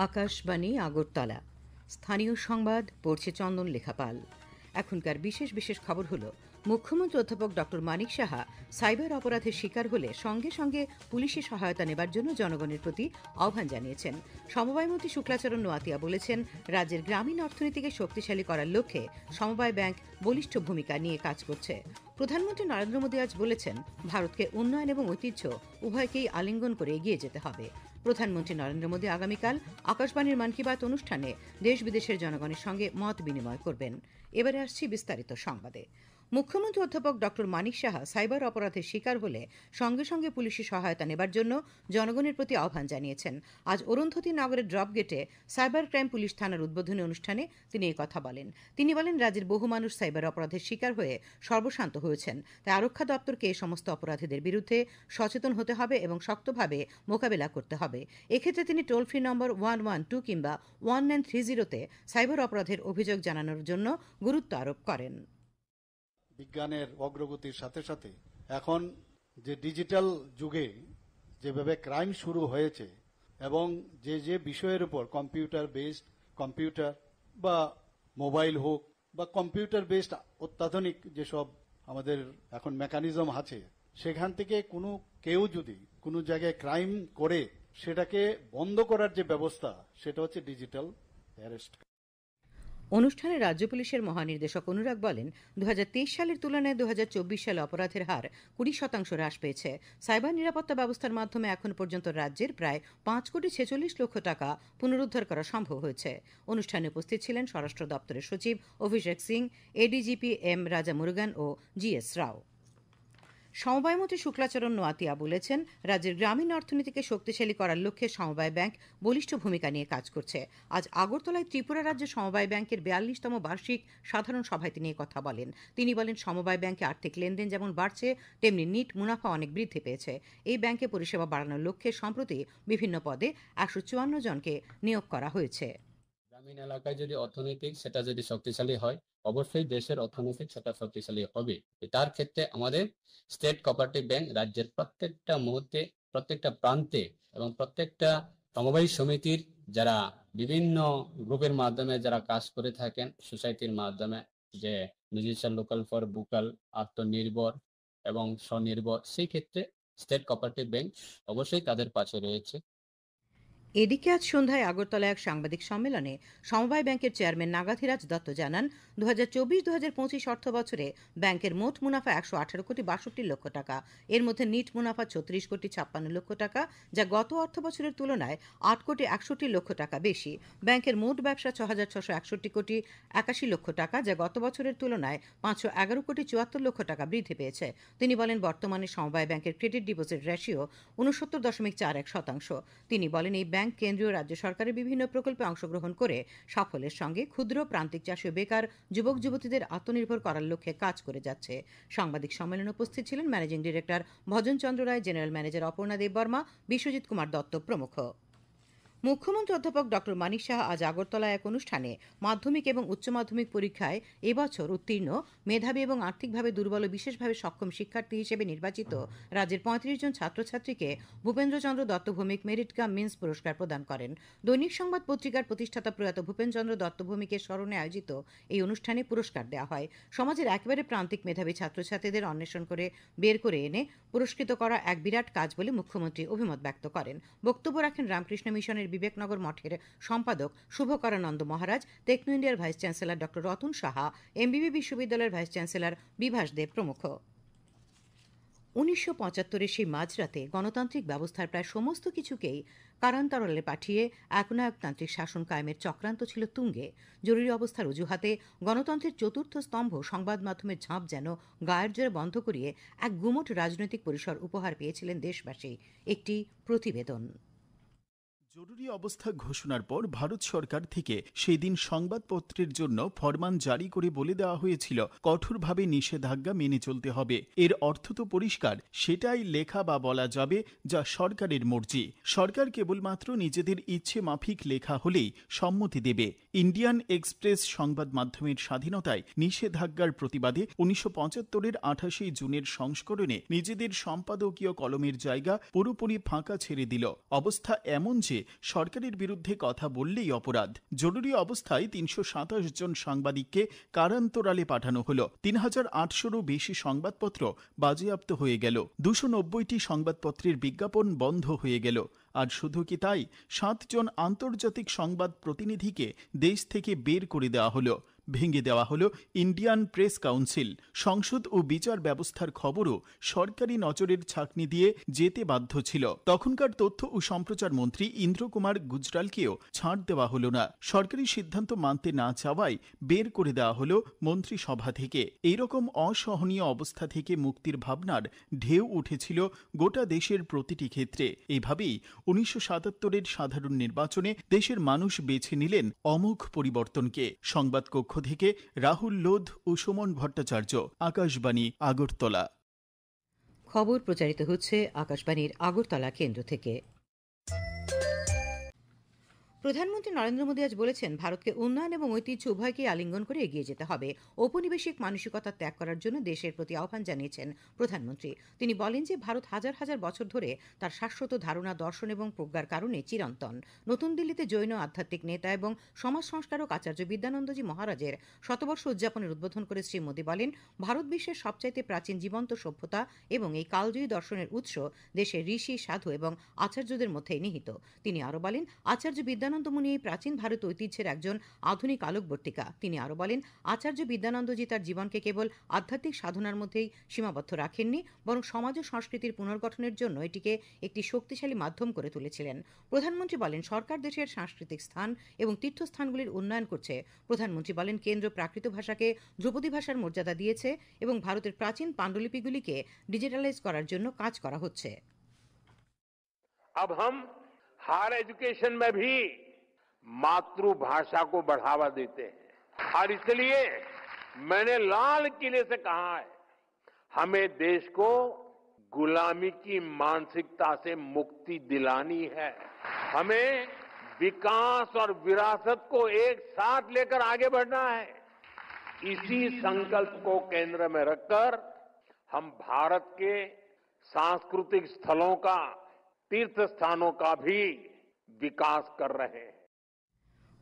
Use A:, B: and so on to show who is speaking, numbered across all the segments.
A: আকাশবাণী আগরতলা স্থানীয় সংবাদ পড়ছে চন্দন লেখাপাল। এখনকার বিশেষ বিশেষ খবর হলো, মুখ্যমন্ত্রী অধ্যাপক ডক্টর মানিক সাহা সাইবার অপরাধের শিকার হলে সঙ্গে সঙ্গে পুলিশের সহায়তা নেবার জন্য জনগণের প্রতি আহ্বান জানিয়েছেন। সমবায়মন্ত্রী শুক্লাচরণ নোয়াতিয়া বলেছেন, রাজ্যের গ্রামীণ অর্থনীতিকে শক্তিশালী করার লক্ষ্যে সমবায় ব্যাংক বলিষ্ঠ ভূমিকা নিয়ে কাজ করছে। প্রধানমন্ত্রী নরেন্দ্র মোদী আজ বলেছেন, ভারতকে উন্নয়ন এবং ঐতিহ্য উভয়কেই আলিঙ্গন করে এগিয়ে যেতে হবে। প্রধানমন্ত্রী নরেন্দ্র মোদী আগামীকাল আকাশবাণীর মন কি বাত অনুষ্ঠানে দেশ বিদেশের জনগণের সঙ্গে মত বিনিময় করবেন। এবারে আসছি বিস্তারিত সংবাদে। মুখ্যমন্ত্রী অধ্যাপক ডক্টর মানিক সাহা সাইবার অপরাধের শিকার হলে সঙ্গে সঙ্গে পুলিশের সহায়তা নেবার জন্য জনগণের প্রতি আহ্বান জানিয়েছেন। আজ অরুন্ধতী নগরের ড্রপ গেটে সাইবার ক্রাইম পুলিশ থানার উদ্বোধনী অনুষ্ঠানে তিনি এই কথা বলেন। তিনি বলেন, রাজ্যের বহু মানুষ সাইবার অপরাধের শিকার হয়ে সর্বশান্ত হয়েছেন। তাই আরক্ষা দপ্তরকে এই সমস্ত অপরাধীদের বিরুদ্ধে সচেতন হতে হবে এবং শক্তভাবে মোকাবেলা করতে হবে। এক্ষেত্রে তিনি টোল ফ্রি নম্বর 112 কিংবা 1930-তে সাইবার অপরাধের অভিযোগ জানানোর জন্য গুরুত্ব আরোপ করেন।
B: বিজ্ঞানের অগ্রগতির সাথে সাথে এখন যে ডিজিটাল যুগে যেভাবে ক্রাইম শুরু হয়েছে এবং যে বিষয়ের উপর কম্পিউটার বা মোবাইল হোক বা কম্পিউটার বেসড অত্যাধুনিক যেসব আমাদের এখন মেকানিজম আছে, সেখান থেকে কেউ যদি কোনো জায়গায় ক্রাইম করে সেটাকে বন্ধ করার যে ব্যবস্থা, সেটা হচ্ছে ডিজিটাল অ্যারেস্ট।
A: অনুষ্ঠানে রাজ্য পুলিশের মহানির্দেশক অনুরাগ বলেন, 2023 সালের তুলনায় 2024 সালে অপরাধের হার 20% হ্রাস পেয়েছে। সাইবার নিরাপত্তা ব্যবস্থার মাধ্যমে এখন পর্যন্ত রাজ্যের প্রায় 5,46,00,000 টাকা পুনরুদ্ধার করা সম্ভব হয়েছে। অনুষ্ঠানে উপস্থিত ছিলেন স্বরাষ্ট্র দপ্তরের সচিব অভিষেক সিং, এডিজিপি এম রাজা মুরুগান ও জিএস রাও। সমবায়মন্ত্রী শুক্লাচরণ নোয়াতিয়া বলেছেন, রাজ্যের গ্রামীণ অর্থনীতিকে শক্তিশালী করার লক্ষ্যে সমবায় ব্যাংক বলিষ্ঠ ভূমিকা নিয়ে কাজ করছে। আজ আগরতলায় ত্রিপুরা রাজ্য সমবায় ব্যাংকের 42তম বার্ষিক সাধারণ সভায় তিনি কথা বলেন। তিনি বলেন, সমবায় ব্যাংকে আর্থিক লেনদেন যেমন বাড়ছে, তেমনি নিট মুনাফা অনেক বৃদ্ধি পেয়েছে। এই ব্যাংকে পরিষেবা বাড়ানোর লক্ষ্যে সম্প্রতি বিভিন্ন পদে 154 জনকে নিয়োগ করা হয়েছে।
C: গ্রামীণ এলাকায় যদি অর্থনৈতিক সেটা যদি শক্তিশালী হয়, অবশ্যই দেশের অর্থনৈতিক সেটা শক্তিশালী হবে। তার ক্ষেত্রে আমাদের স্টেট কোঅপারেটিভ ব্যাংক রাজ্যের প্রত্যেকটা মুহূর্তে, প্রত্যেকটা প্রান্তে এবং প্রত্যেকটা সমবায় সমিতির যারা বিভিন্ন গ্রুপের মাধ্যমে যারা কাজ করে থাকেন, সোসাইটির মাধ্যমে, যে মিউজিশিয়ান লোকাল ফর ভোকাল, আত্মনির্ভর এবং স্বনির্ভর, সেই ক্ষেত্রে স্টেট কোঅপারেটিভ ব্যাংক অবশ্যই তাদের পাশে রয়েছে।
A: এদিকে আজ সন্ধ্যায় আগরতলায় এক সাংবাদিক সম্মেলনে সমবায় ব্যাংকের চেয়ারম্যান নাগাধিরাজ দত্ত জানান, 2024-2025 অর্থ বছরে ব্যাংকের মোট মুনাফা 118,62,00,000 টাকা। এর মধ্যে নিট মুনাফা 36,56,00,000 টাকা, যা গত অর্থ বছরের তুলনায় 8,61,00,000 টাকা বেশি। ব্যাংকের মোট ব্যবসা 6,661,81,00,000 টাকা, যা গত বছরের তুলনায় 511,74,00,000 টাকা বৃদ্ধি পেয়েছে। তিনি বলেন, বর্তমানে সমবায় ব্যাংকের ক্রেডিট ডিপোজিট রেশিও 69.41%। তিনি বলেন, এই ব্যাংক কেন্দ্রীয় রাজ্য সরকারের বিভিন্ন প্রকল্পে অংশগ্রহণ করে সাফল্যের সঙ্গে ক্ষুদ্র, প্রান্তিক চাষী ও বেকার যুবক যুবতীদের আত্মনির্ভর করার লক্ষ্যে কাজ করে যাচ্ছে। সাংবাদিক সম্মেলনে উপস্থিত ছিলেন ম্যানেজিং ডিরেক্টর ভজন চন্দ্র রায়, জেনারেল ম্যানেজার অপর্ণা দেববর্মা, বিশ্বজিৎ কুমার দত্ত প্রমুখ। মুখ্যমন্ত্রী অধ্যাপক ডক্টর মানিক সাহা আজ আগরতলায় এক অনুষ্ঠানে মাধ্যমিক এবং উচ্চ মাধ্যমিক পরীক্ষায় এবছর উত্তীর্ণ, মেধাবী এবং আর্থিকভাবে দুর্বল ও বিশেষভাবে সক্ষম শিক্ষার্থী হিসেবে নির্বাচিত রাজ্যের 35 জন ছাত্রছাত্রীকে Bhupendrachandra Datta Bhowmik merit cum means পুরস্কার প্রদান করেন। দৈনিক সংবাদ পত্রিকার প্রতিষ্ঠাতা প্রয়াত ভূপেন্দ্রচন্দ্র দত্ত ভৌমিকের স্মরণে আয়োজিত এই অনুষ্ঠানে পুরস্কার দেওয়া হয়। সমাজের একেবারে প্রান্তিক মেধাবী ছাত্রছাত্রীদের অন্বেষণ করে বের করে এনে পুরস্কৃত করা এক বিরাট কাজ বলে মুখ্যমন্ত্রী অভিমত ব্যক্ত করেন। বক্তব্য রাখেন রামকৃষ্ণ মিশনের বিবেকনগর মঠের সম্পাদক শুভকরানন্দ মহারাজ, টেকনো ইন্ডিয়ার vice chancellor doctor Ratan Saha, MBB বিশ্ববিদ্যালয়ের ভাইস চ্যান্সেলর বিভাস দেব প্রমুখ। 1975-এর সেই মাঝরাতে গণতান্ত্রিক ব্যবস্থার প্রায় সমস্ত কিছুকেই কারান্তরালে পাঠিয়ে একনায়কতান্ত্রিক শাসন কায়েমের চক্রান্ত ছিল তুঙ্গে। জরুরি অবস্থার অজুহাতে গণতন্ত্রের চতুর্থ স্তম্ভ সংবাদ মাধ্যমের ঝাঁপ যেন গায়ের জোরে বন্ধ করিয়ে এক গুমোট রাজনৈতিক পরিসর উপহার পেয়েছিলেন দেশবাসী। একটি প্রতিবেদন।
D: জরুরি অবস্থা ঘোষণার পর ভারত সরকার থেকে সেই দিন সংবাদপত্রের জন্য ফরমান জারি করে বলে দেওয়া হয়েছিল, কঠোরভাবে নিষেধাজ্ঞা মেনে চলতে হবে। এর অর্থ তো পরিষ্কার, সেটাই লেখা বা বলা যাবে যা সরকারের মর্জি। সরকার কেবলমাত্র নিজেদের ইচ্ছে মাফিক লেখা হলেই সম্মতি দেবে। ইন্ডিয়ান এক্সপ্রেস সংবাদ মাধ্যমের স্বাধীনতায় নিষেধাজ্ঞার প্রতিবাদে 1975-এর 28 জুনের সংস্করণে নিজেদের সম্পাদকীয় কলমের জায়গা পুরোপুরি ফাঁকা ছেড়ে দিল। অবস্থা এমন যে সরকারের বিরুদ্ধে কথা বললেই অপরাধ। জরুরি অবস্থায় ৩২৭ জন সাংবাদিককে কারান্তরালে পাঠানো হলো। ৩,৮০০রও বেশি সংবাদপত্র বাজেয়াপ্ত হয়ে গেল। ২৯০টি সংবাদপত্রের বিজ্ঞাপন বন্ধ হয়ে গেল। আর শুধু কি তাই, ৭ জন আন্তর্জাতিক সংবাদ প্রতিনিধিকে দেশ থেকে বের করে দেওয়া হলো। ভেঙে দেওয়া হলো ইন্ডিয়ান প্রেস কাউন্সিল। সংসদ ও বিচার ব্যবস্থার খবরও সরকারি নজরের ছাঁকনি দিয়ে যেতে বাধ্য ছিল। তখনকার তথ্য ও সম্প্রচার মন্ত্রী ইন্দ্র কুমার গুজরালকেও ছাড় দেওয়া হলো না। সরকারি সিদ্ধান্ত মানতে না চাওয়ায় বের করে দেওয়া হলো মন্ত্রিসভা থেকে। এইরকম অসহনীয় অবস্থা থেকে মুক্তির ভাবনার ঢেউ উঠেছিল গোটা দেশের প্রতিটি ক্ষেত্রে। এইভাবেই ১৯৭৭-এর সাধারণ নির্বাচনে দেশের মানুষ বেছে নিলেন অমোঘ পরিবর্তনকে। সংবাদ কক্ষ থেকে রাহুল লোধ ও সুমন ভট্টাচার্য, আকাশবাণী, আগরতলা।
A: খবর প্রচারিত হচ্ছে আকাশবাণীর আগরতলা কেন্দ্র থেকে। প্রধানমন্ত্রী নরেন্দ্র মোদী আজ বলেছেন, ভারতকে উন্নয়ন এবং ঐতিহ্য উভয়কেই আলিঙ্গন করে এগিয়ে যেতে হবে। ঔপনিবেশিক মানসিকতা ত্যাগ করার জন্য দেশের প্রতি আহ্বান জানিয়েছেন প্রধানমন্ত্রী। তিনি বলেন যে ভারত হাজার হাজার বছর ধরে তার শাশ্বত ধারণা, দর্শন এবং প্রজ্ঞার কারণে চিরন্তন। নতুন দিল্লিতে জৈন আধ্যাত্মিক নেতা এবং সমাজ সংস্কারক আচার্য বিদ্যানন্দজি মহারাজের শতবর্ষ উদযাপনের উদ্বোধন করে শ্রী মোদী বলেন, ভারত বিশ্বের সবচাইতে প্রাচীন জীবন্ত সভ্যতা এবং এই কালজয়ী দর্শনের উৎস দেশের ঋষি, সাধু এবং আচার্যদের মধ্যেই নিহিত। তিনি আরও বলেন, আচার্য বিদ্যানন্দমুনি এই প্রাচীন ভারত ঐতিহ্যের একজন আধুনিক আলোকবর্তিকা। তিনি আরও বলেন, আচার্য বিদ্যানন্দজি তার জীবনকে কেবল আধ্যাত্মিক সাধনার মধ্যেই সীমাবদ্ধ রাখেননি, বরং সমাজ ও সংস্কৃতির পুনর্গঠনের জন্য এটিকে একটি শক্তিশালী মাধ্যম করে তুলেছিলেন। প্রধানমন্ত্রী বলেন, সরকার দেশের সাংস্কৃতিক স্থান এবং তীর্থস্থানগুলির উন্নয়ন করছে। প্রধানমন্ত্রী বলেন, কেন্দ্র প্রাকৃত ভাষাকে ধ্রুপদী ভাষার মর্যাদা দিয়েছে এবং ভারতের প্রাচীন পাণ্ডুলিপিগুলিকে ডিজিটালাইজ করার জন্য কাজ করা হচ্ছে।
E: अब हम हायर एजुकेशन में भी मातृभाषा को बढ़ावा देते हैं और इसलिए मैंने लाल किले से कहा है, हमें देश को गुलामी की मानसिकता से मुक्ति दिलानी है। हमें विकास और विरासत को एक साथ लेकर आगे बढ़ना है। इसी संकल्प को केंद्र में रखकर हम भारत के सांस्कृतिक स्थलों का, तीर्थ स्थानों का भी विकास कर रहे हैं।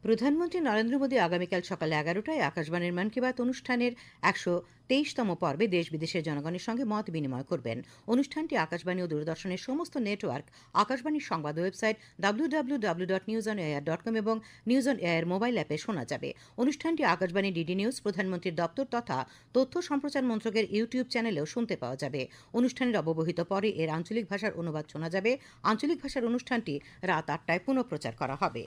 A: প্রধানমন্ত্রী নরেন্দ্র মোদী আগামীকাল সকাল 11টায় আকাশবাণীর মন কি বাত অনুষ্ঠানের 123তম পর্বে দেশ বিদেশের জনগণের সঙ্গে মত বিনিময় করবেন। অনুষ্ঠানটি আকাশবাণী ও দূরদর্শনের সমস্ত নেটওয়ার্ক, আকাশবাণীর সংবাদ ওয়েবসাইট www.newsonair.com এবং নিউজ অন এয়ার মোবাইল অ্যাপে শোনা যাবে। অনুষ্ঠানটি আকাশবাণী ডিডি নিউজ, প্রধানমন্ত্রীর দপ্তর তথা তথ্য সম্প্রচার মন্ত্রকের ইউটিউব চ্যানেলেও শুনতে পাওয়া যাবে। অনুষ্ঠানের অব্যবহিত পরে এর আঞ্চলিক ভাষার অনুবাদ শোনা যাবে। আঞ্চলিক ভাষার অনুষ্ঠানটি রাত 8টায় পুনঃপ্রচার করা হবে।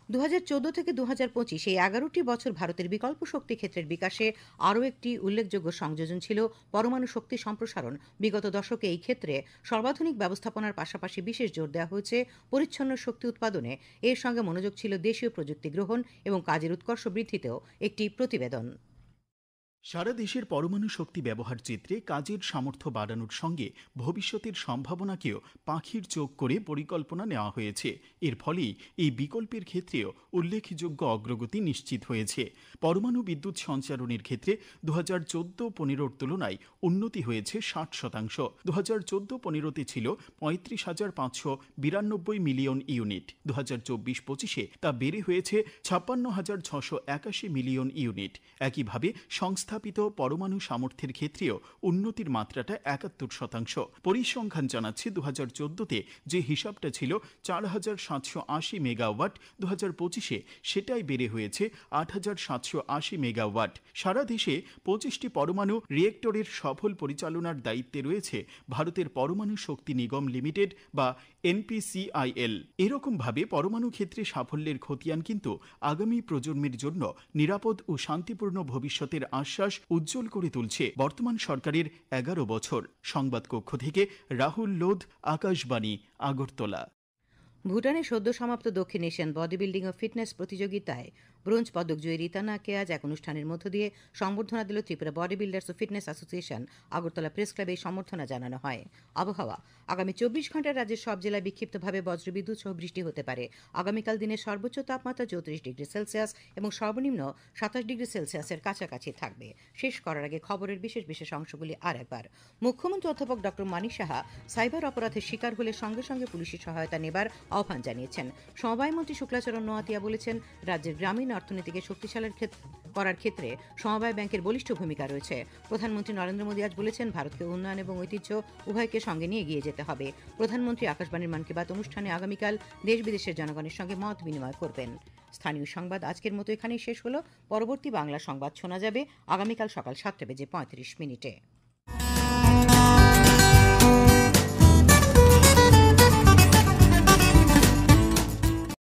A: 2014 থেকে 2025 এই 11টি বছর ভারতের বিকল্প শক্তি ক্ষেত্রের বিকাশে আরও একটি উল্লেখযোগ্য সংযোজন ছিল পরমাণু শক্তি সম্প্রসারণ। বিগত দশকে এই ক্ষেত্রে সর্বাধুনিক ব্যবস্থাপনার পাশাপাশি বিশেষ জোর দেওয়া হয়েছে পরিচ্ছন্ন শক্তি উৎপাদনে। এর সঙ্গে মনোযোগ ছিল দেশীয় প্রযুক্তি গ্রহণ এবং কাজের উৎকর্ষ বৃদ্ধিতেও। একটি প্রতিবেদন।
D: সারা দেশের পরমাণু শক্তি ব্যবহার চিত্রে কাজের সামর্থ্য বাড়ানোর সঙ্গে ভবিষ্যতের সম্ভাবনাকেও পাখির চোখ করে পরিকল্পনা নেওয়া হয়েছে। এর ফলেই এই বিকল্পের ক্ষেত্রেও উল্লেখযোগ্য অগ্রগতি নিশ্চিত হয়েছে। পরমাণু বিদ্যুৎ সঞ্চারণের ক্ষেত্রে 2014-15 তুলনায় উন্নতি হয়েছে 60%। 2014-15 ছিল 35,592 মিলিয়ন ইউনিট। 2024-25 তা বেড়ে হয়েছে 56,681 মিলিয়ন ইউনিট। একইভাবে সংস্থাপিত পরমাণু সামর্থ্যের ক্ষেত্রেও উন্নতির মাত্রাটা 71%। পরিসংখ্যান জানাচ্ছে 2014-তে যে হিসাবটা ছিল 4,780 মেগাওয়াট, 2025-এ সেটাই বেড়ে হয়েছে 8,780 মেগাওয়াট। সারা দেশে 25টি পরমাণু রিয়েক্টরের সফল পরিচালনার দায়িত্বে রয়েছে ভারতের পরমাণু শক্তি নিগম লিমিটেড বা NPCIL। এরকমভাবে পরমাণু ক্ষেত্রে সাফল্যের খতিয়ান কিন্তু আগামী প্রজন্মের জন্য নিরাপদ ও শান্তিপূর্ণ ভবিষ্যতের আশ্বাস উজ্জ্বল করে তুলছে বর্তমান সরকারের 11 বছর। সংবাদ কক্ষ থেকে রাহুল লোধ, আকাশবাণী, আগরতলা।
A: ভুটানে সদ্য সমাপ্ত দক্ষিণ এশিয়ান বডি বিল্ডিং ও ফিটনেস প্রতিযোগিতায় ব্রোঞ্জ পদক জয়ী রীতানাকে আজ এক অনুষ্ঠানের মধ্য দিয়ে সম্বর্ধনা দিল ত্রিপুরা বডি বিল্ডার্স ও ফিটনেস অ্যাসোসিয়েশন। আগরতলা প্রেস ক্লাবে এই সম্বর্ধনা জানানো হয়। আবহাওয়া, আগামী 24 ঘন্টায় রাজ্যের সব জেলায় বিক্ষিপ্তভাবে বজ্রবিদ্যুৎ সহ বৃষ্টি হতে পারে। আগামীকাল দিনের সর্বোচ্চ তাপমাত্রা 34 ডিগ্রি সেলসিয়াস এবং সর্বনিম্ন 27 ডিগ্রি সেলসিয়াসের কাছাকাছি থাকবে। শেষ করার আগে খবরের বিশেষ বিশেষ অংশগুলি আর একবার। মুখ্যমন্ত্রী অধ্যাপক ডক্টর মানিক সাহা সাইবার অপরাধের শিকার হলে সঙ্গে সঙ্গে পুলিশি সহায়তা নেবার আহ্বান জানিয়েছেন। সমবায় মন্ত্রী শুক্লাচরণ নোয়াতিয়া বলেছেন, রাজ্যের গ্রামীণ অর্থনীতিকে শক্তিশালী করার ক্ষেত্রে সমবায় ব্যাংকের বলিষ্ঠ ভূমিকা রয়েছে। প্রধানমন্ত্রী নরেন্দ্র মোদী আজ বলেছেন, ভারতকে উন্নয়ন এবং ঐতিহ্য উভয়কে সঙ্গে নিয়ে এগিয়ে যেতে হবে। প্রধানমন্ত্রী আকাশবাণীর মন কি বাত অনুষ্ঠানে আগামীকাল দেশ বিদেশের জনগণের সঙ্গে মত বিনিময় করবেন। স্থানীয় সংবাদ আজকের মতো এখানেই শেষ হলো। পরবর্তী বাংলা সংবাদ শোনা যাবে আগামীকাল সকাল 7:35 মিনিটে।